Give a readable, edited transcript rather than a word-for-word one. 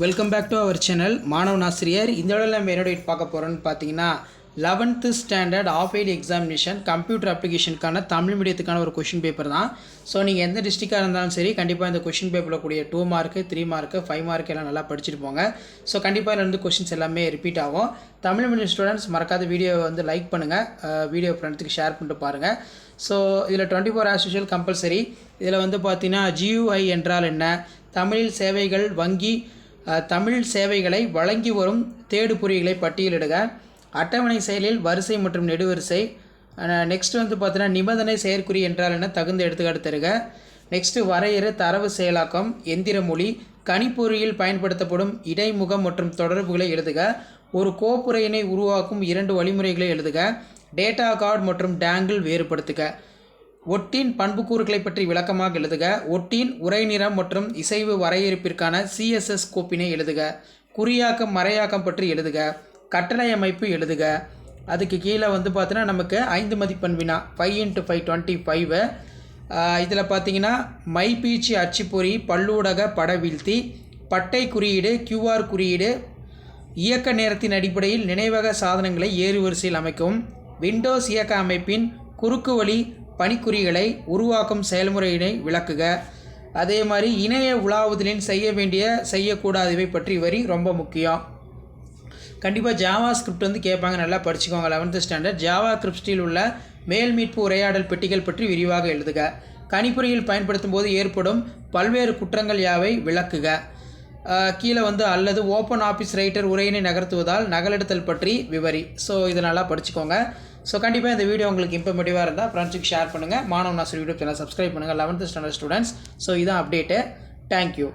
Welcome back to our channel மாணவன் ஆசிரியர். இந்த இடத்துல நம்ம என்னோட பார்க்க போகிறோன்னு பார்த்தீங்கன்னா 11th standard of eight examination computer அப்ளிகேஷனுக்கான தமிழ் மீடியத்துக்கான ஒரு கொஷின் பேப்பர் தான். ஸோ நீங்கள் எந்த டிஸ்ட்ரிக்டாக இருந்தாலும் சரி கண்டிப்பாக இந்த கொஷின் பேப்பரில் கூடிய 2 மார்க்கு 3 மார்க்கு 5 மார்க் எல்லாம் நல்லா படிச்சுட்டு போங்க. ஸோ கண்டிப்பாக இதில் வந்து கொஷின்ஸ் எல்லாமே ரிப்பீட் ஆகும். தமிழ் மீடியம் ஸ்டூடெண்ட்ஸ் மறக்காத வீடியோவை வந்து லைக் பண்ணுங்கள், வீடியோ ஃப்ரெண்ட்ஸுக்கு ஷேர் பண்ணிட்டு பாருங்கள். ஸோ இதில் 24 as usual கம்பல்சரி. இதில் வந்து பார்த்தீங்கன்னா GUI என்றால் என்ன, தமிழில் சேவைகள் வங்கி தமிழ் சேவைகளை வழங்கி வரும் தேடுபொறிகளை பட்டியலிடுக, அட்டவணை செயலில் வரிசை மற்றும் நெடுவரிசை. நெக்ஸ்ட் வந்து பார்த்தீங்கன்னா நிபந்தனை செயற்குறி என்றால் என்ன, தகுந்த எடுத்துக்காட்டு தருக. நெக்ஸ்ட்டு வரையறு தரவு செயலாக்கம் எந்திர மொழி, கணிப்பொறியில் பயன்படுத்தப்படும் இடைமுகம் மற்றும் தொடர்புகளை எழுதுக, ஒரு கோப்புரையினை உருவாக்கும் 2 வழிமுறைகளை எழுதுக, டேட்டா கார்டு மற்றும் டேங்கிள் வேறுபடுத்துக, ஒட்டின் பண்புக்கூறுகளை பற்றி விளக்கமாக எழுதுக, ஒட்டின் உரைநிறம் மற்றும் இசைவு வரையறுப்பிற்கான CSS கோப்பினை எழுதுக, குறியாக்கம் மறையாக்கம் பற்றி எழுதுக, கட்டளை அமைப்பு எழுதுக. அதுக்கு கீழே வந்து பார்த்தீங்கன்னா நமக்கு 5 மதிப்பெண் வினா 5x5 25. இதில் பார்த்தீங்கன்னா மைபீச்சு அச்சுப்பொறி, பல்லூடக படவீழ்த்தி, பட்டை குறியீடு, QR குறியீடு, இயக்க நேரத்தின் அடிப்படையில் நினைவக சாதனங்களை ஏறுவரிசையில் அமைக்கவும், விண்டோஸ் இயக்க அமைப்பின் குறுக்கு வழி பணிக்குறிகளை உருவாக்கும் செயல்முறையினை விளக்குக. அதே மாதிரி இணைய உலாவுதலின் செய்ய வேண்டிய செய்யக்கூடாதவை பற்றி வரி ரொம்ப முக்கியம். கண்டிப்பாக ஜாவா ஸ்கிரிப்ட் வந்து கேட்பாங்க, நல்லா படிச்சுக்கோங்க. 11th ஸ்டாண்டர்ட் ஜாவா ஸ்கிரிப்டில் உள்ள மேல் மீட்பு உரையாடல் பெட்டிகள் பற்றி விரிவாக எழுதுக, கணிப்பொறியில் பயன்படுத்தும் போது ஏற்படும் பல்வேறு குற்றங்கள் யாவை விளக்குக. கீழே வந்து அல்லது ஓப்பன் ஆஃபீஸ் ரைட்டர் உரையினை நகர்த்துவதால் நகலெடுத்தல் பற்றி விவரி. ஸோ இதை நல்லா படிச்சுக்கோங்க. ஸோ கண்டிப்பாக இந்த வீடியோ உங்களுக்கு இன்ஃபர்மேட்டிவாக இருந்தால் ஃப்ரெண்ட்ஸுக்கு ஷேர் பண்ணுங்கள். மாணவன் ஆசிரியர் யூடியூப் சேனல் சப்ஸ்கிரைப் பண்ணுங்கள். 11th standard students. ஸோ இதான் அப்டேட்டு. தேங்க்யூ.